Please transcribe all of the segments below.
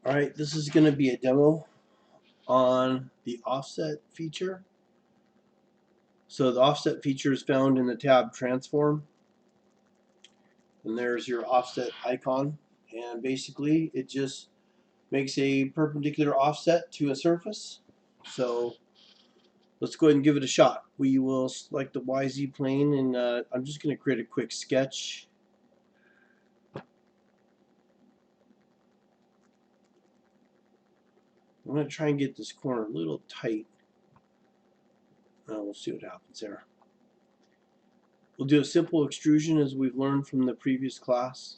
Alright, this is going to be a demo on the offset feature. So the offset feature is found in the tab Transform, and there's your offset icon, and basically it just makes a perpendicular offset to a surface. So let's go ahead and give it a shot. We will select the YZ plane, and I'm just going to create a quick sketch. I'm going to try and get this corner a little tight. We'll see what happens there. We'll do a simple extrusion as we've learned from the previous class.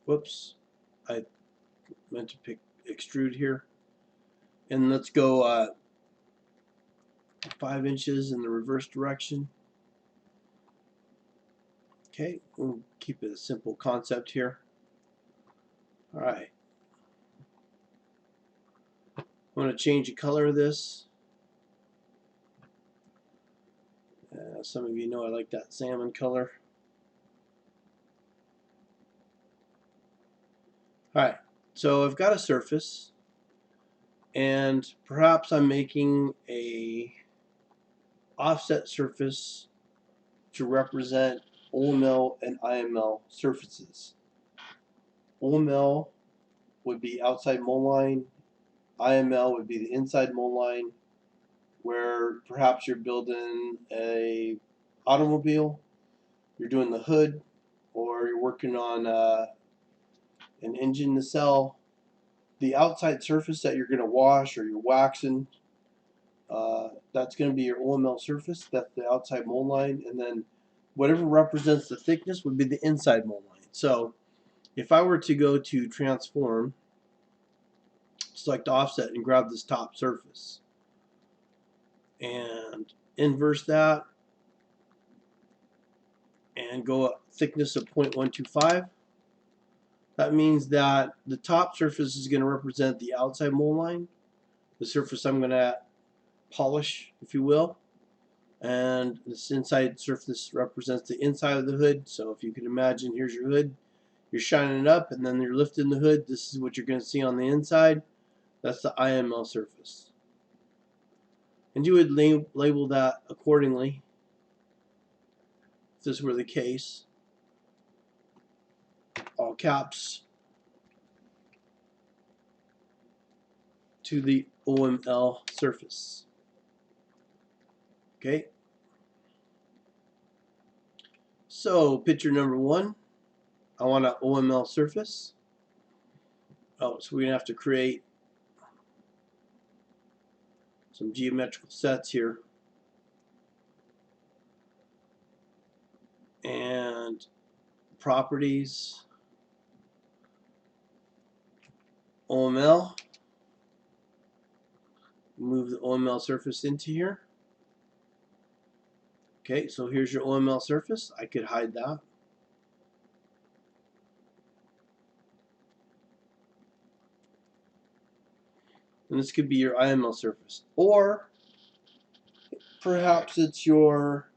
Whoops, I meant to pick extrude here. And let's go 5 inches in the reverse direction. Okay, we'll keep it a simple concept here. Alright. I'm going to change the color of this. Some of you know I like that salmon color. Alright, so I've got a surface, and perhaps I'm making a offset surface to represent OML and IML surfaces. OML would be outside mold line, IML would be the inside mold line, where perhaps you're building a automobile, you're doing the hood, or you're working on an engine nacelle. The outside surface that you're going to wash or you're waxing, that's going to be your OML surface. That's the outside mold line, and then whatever represents the thickness would be the inside mold line. So if I were to go to Transform, select Offset, and grab this top surface and inverse that and go thickness of 0.125, that means that the top surface is going to represent the outside mold line, the surface I'm going to polish, if you will, and this inside surface represents the inside of the hood. So if you can imagine, here's your hood, you're shining it up, and then you're lifting the hood. This is what you're going to see on the inside. That's the IML surface. And you would label that accordingly if this were the case. All caps to the OML surface. Okay. So picture number 1, I want an OML surface. So we're going to have to create some geometrical sets here. And properties, OML, move the OML surface into here. Okay, so here's your OML surface. I could hide that. And this could be your IML surface. Or perhaps it's your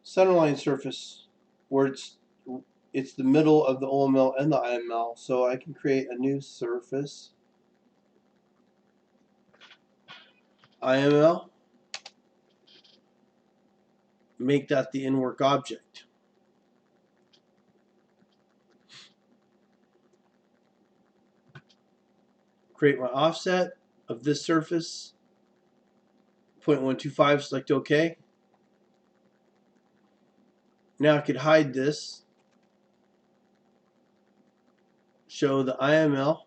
centerline surface, where it's the middle of the OML and the IML. So I can create a new surface, IML, make that the in-work object. Create my offset of this surface, 0.125, select OK. Now I could hide this, show the IML.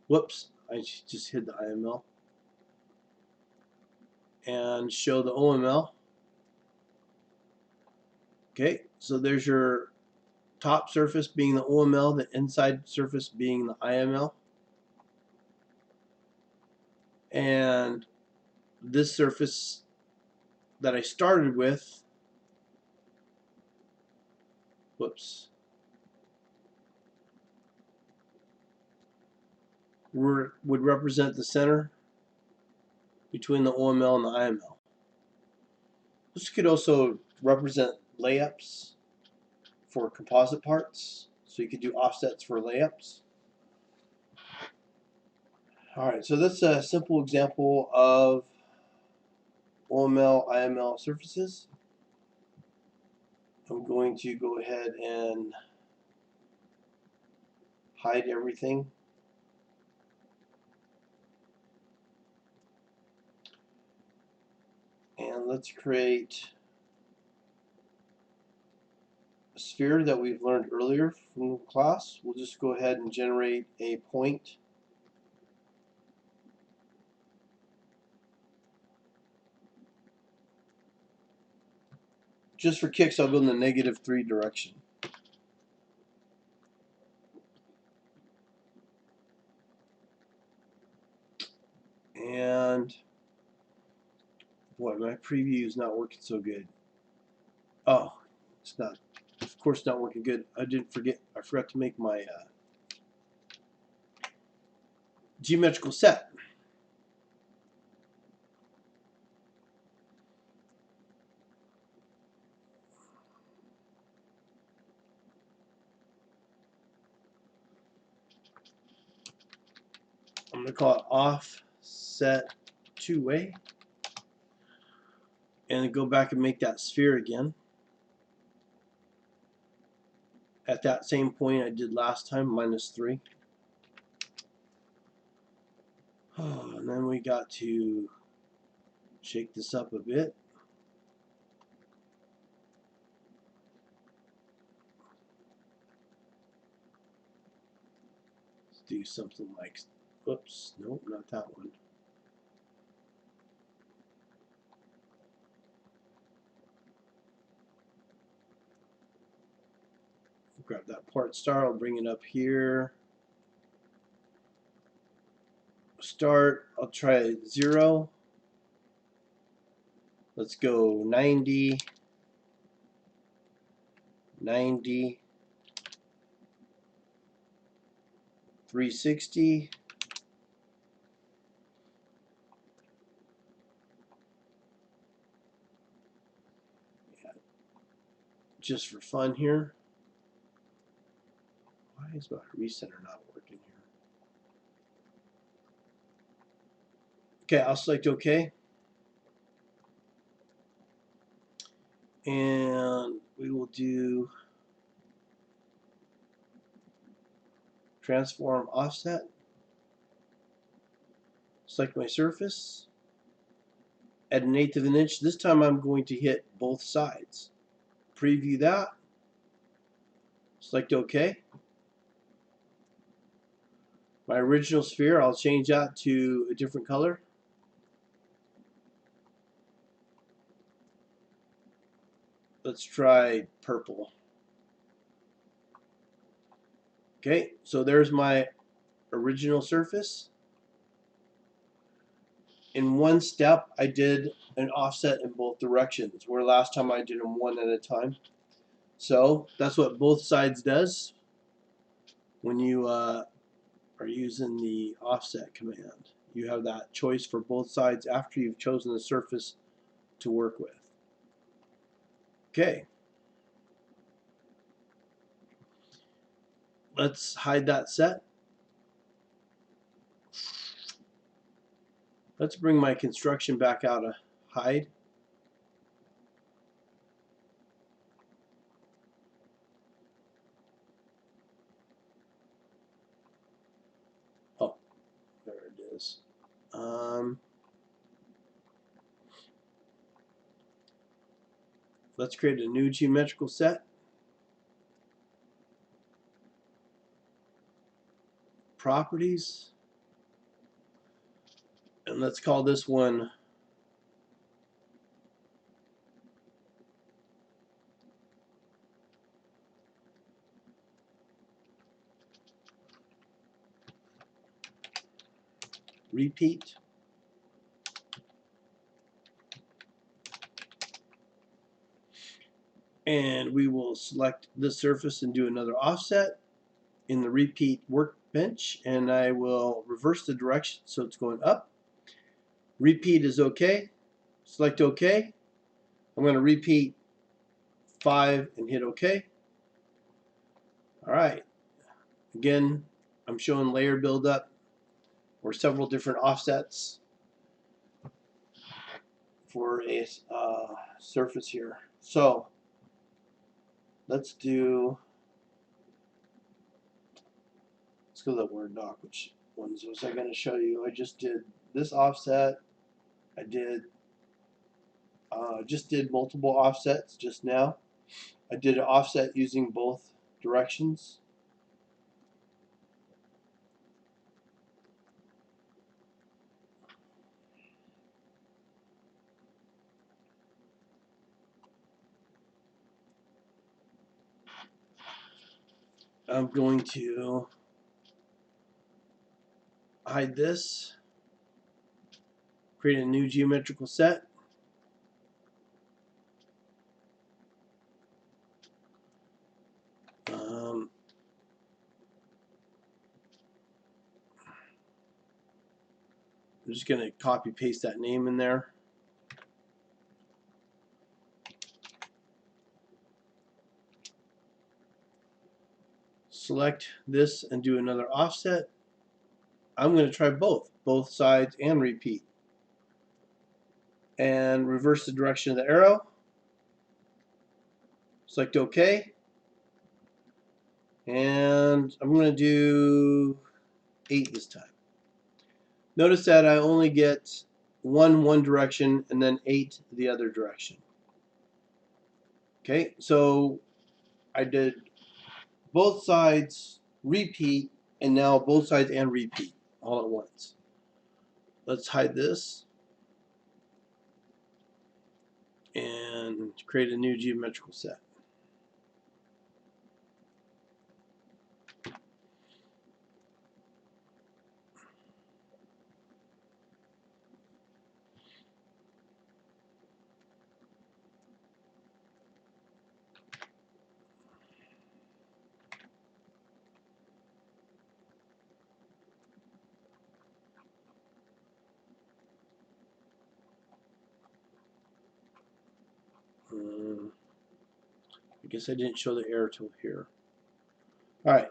Whoops, I just hid the IML. And show the OML. Okay, so there's your top surface being the OML, the inside surface being the IML. And this surface that I started with, whoops, would represent the center between the OML and the IML. This could also represent layups for composite parts, so you could do offsets for layups. Alright, so that's a simple example of OML, IML surfaces. I'm going to go ahead and hide everything. And let's create a sphere that we've learned earlier from the class. We'll just go ahead and generate a point. Just for kicks, I'll go in the -3 direction. And boy, my preview is not working so good. Oh, it's not, of course, not working good. I forgot to make my geometrical set. I'm going to call it offset two-way. And go back and make that sphere again. At that same point I did last time, -3. Oh, and then we got to shake this up a bit. Let's do something like, oops, nope, not that one. Grab that part star, I'll bring it up here. Start, I'll try 0. Let's go 90, 90, 360. Yeah. Just for fun here. Why is my recenter not working here? Okay, I'll select OK. And we will do transform offset. Select my surface. At 1/8 of an inch. This time I'm going to hit both sides. Preview that. Select OK. My original sphere, I'll change that to a different color. Let's try purple. Okay, so there's my original surface. In one step, I did an offset in both directions, where last time I did them one at a time. So that's what both sides does when you are using the offset command. You have that choice for both sides after you've chosen the surface to work with. Okay. Let's hide that set. Let's bring my construction back out of hide. Oh, there it is. Let's create a new geometrical set. Properties. And let's call this one repeat. And we will select this surface and do another offset in the repeat workbench, and I will reverse the direction so it's going up. Repeat is okay. Select OK. I'm going to repeat 5 and hit OK. All right. Again, I'm showing layer buildup or several different offsets for a surface here. So let's go to the Word doc. Which ones was I going to show you? I just did this offset. I just did multiple offsets just now. I did an offset using both directions. I'm going to hide this, create a new geometrical set. I'm just going to copy paste that name in there. Select this and do another offset. I'm going to try both sides and repeat. And reverse the direction of the arrow. Select OK. And I'm going to do 8 this time. Notice that I only get one direction and then 8 the other direction. Okay, so I did both sides, repeat, and now both sides and repeat all at once. Let's hide this and create a new geometrical set. I guess I didn't show the arrow tool here. All right.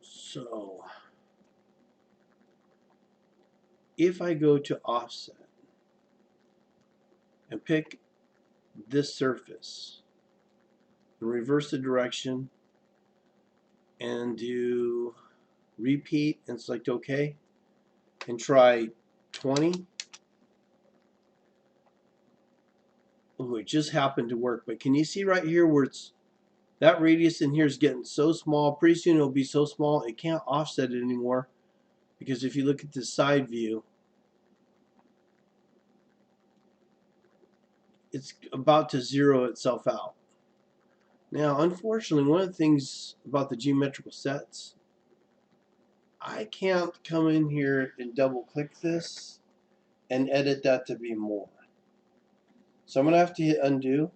So if I go to offset and pick this surface and reverse the direction and do repeat and select OK and try 20. Oh, it just happened to work, but can you see right here where it's that radius in here is getting so small? Pretty soon it'll be so small it can't offset it anymore, because if you look at the side view, it's about to zero itself out. Now, unfortunately, one of the things about the geometrical sets, I can't come in here and double click this and edit that to be more. So I'm going to have to hit undo,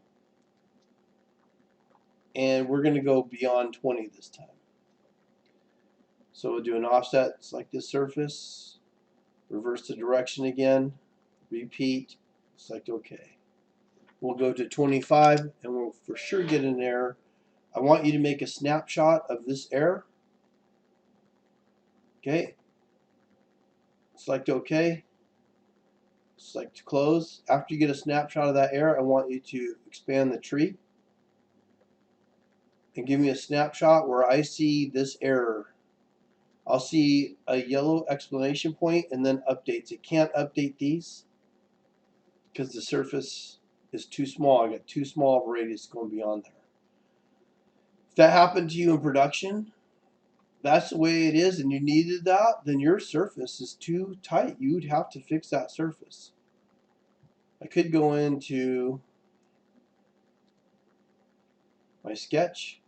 and we're going to go beyond 20 this time. So we'll do an offset, select this surface, reverse the direction again, repeat, select OK. We'll go to 25 and we'll for sure get an error. I want you to make a snapshot of this error. Okay. Select OK. Select close. After you get a snapshot of that error, I want you to expand the tree and give me a snapshot where I see this error. I'll see a yellow exclamation point and then updates. It can't update these because the surface is too small. I got too small of a radius going beyond there. If that happened to you in production, that's the way it is, and you needed that, then your surface is too tight. You would have to fix that surface. I could go into my sketch.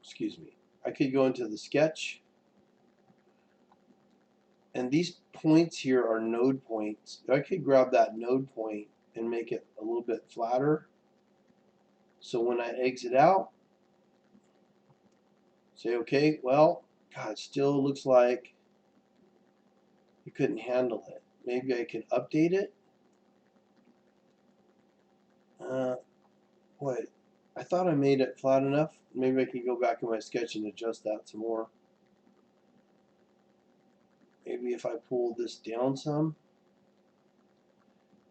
Excuse me. I could go into the sketch, and these points here are node points. I could grab that node point and make it a little bit flatter. So when I exit out, Say, okay, well, God, it still looks like you couldn't handle it. Maybe I could update it. What? I thought I made it flat enough. Maybe I can go back in my sketch and adjust that some more. Maybe if I pull this down some,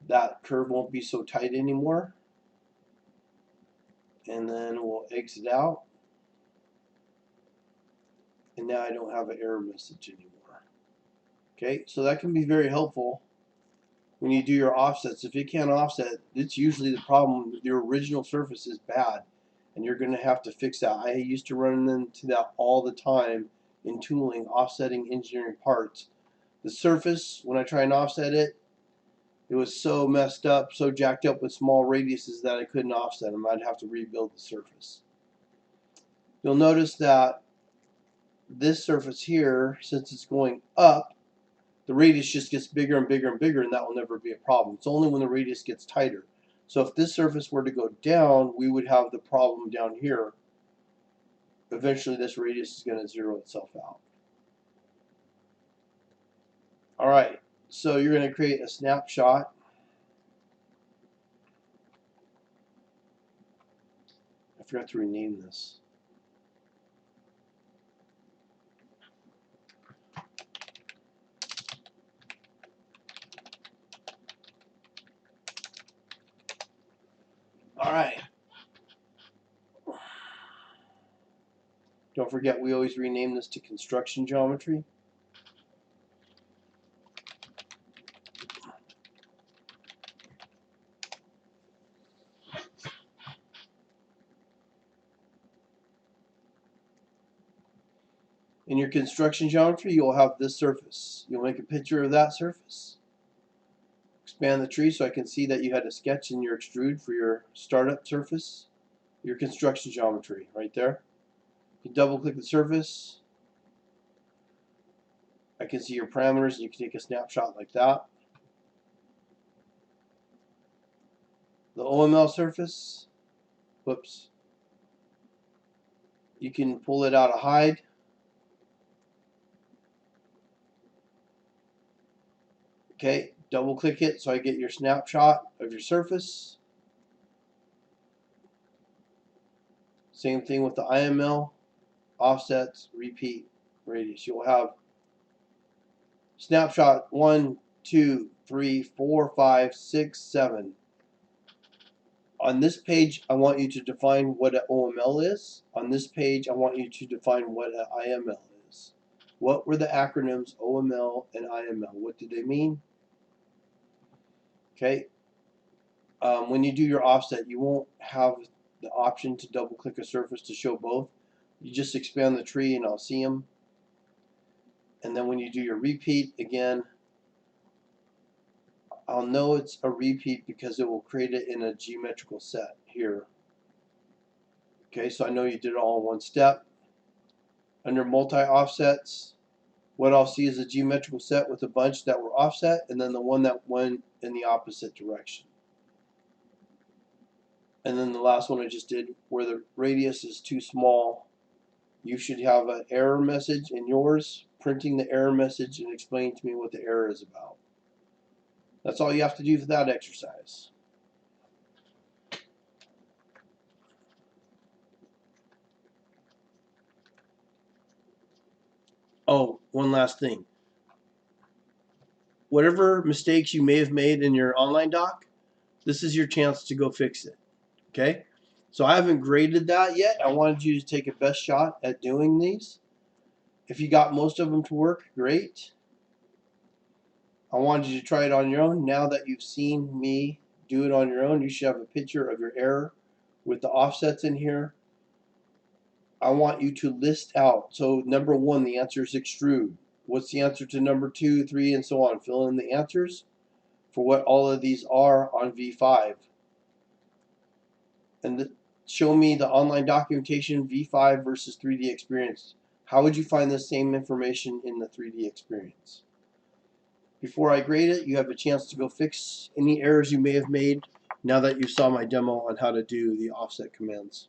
that curve won't be so tight anymore. And then we'll exit out. And now I don't have an error message anymore. Okay, so that can be very helpful when you do your offsets. If you can't offset, it's usually the problem. Your original surface is bad, and you're going to have to fix that. I used to run into that all the time in tooling, offsetting engineering parts. The surface, when I try and offset it, it was so messed up, so jacked up with small radiuses that I couldn't offset them. I'd have to rebuild the surface. You'll notice that this surface here, since it's going up, the radius just gets bigger and bigger and bigger, and that will never be a problem. It's only when the radius gets tighter. So if this surface were to go down, we would have the problem down here. Eventually this radius is going to zero itself out. Alright, so you're going to create a snapshot. I forgot to rename this. Alright. Don't forget, we always rename this to construction geometry. In your construction geometry, you'll have this surface. You'll make a picture of that surface. Expand the tree so I can see that you had a sketch in your extrude for your startup surface. Your construction geometry right there. You double click the surface. I can see your parameters, and you can take a snapshot like that. The OML surface, whoops. You can pull it out of hide. Okay, double click it so I get your snapshot of your surface. Same thing with the IML, offsets, repeat, radius. You'll have snapshot 1, 2, 3, 4, 5, 6, 7. On this page, I want you to define what an OML is. On this page, I want you to define what an IML is. What were the acronyms OML and IML? What did they mean? Okay. When you do your offset, you won't have the option to double click a surface to show both. You just expand the tree and I'll see them. And then when you do your repeat, again, I'll know it's a repeat because it will create it in a geometrical set here. Okay, so I know you did it all in one step. Under multi-offsets, what I'll see is a geometrical set with a bunch that were offset and then the one that went in the opposite direction. And then the last one I just did where the radius is too small, you should have an error message in yours, printing the error message and explaining to me what the error is about. That's all you have to do for that exercise. Oh, one last thing. Whatever mistakes you may have made in your online doc, this is your chance to go fix it. Okay? So I haven't graded that yet. I wanted you to take a best shot at doing these. If you got most of them to work, great. I wanted you to try it on your own. Now that you've seen me do it on your own, you should have a picture of your error with the offsets in here. I want you to list out. So number 1, the answer is extrude. What's the answer to number 2, 3, and so on? Fill in the answers for what all of these are on V5. And show me the online documentation, V5 versus 3D experience. How would you find the same information in the 3D experience? Before I grade it, you have a chance to go fix any errors you may have made now that you saw my demo on how to do the offset commands.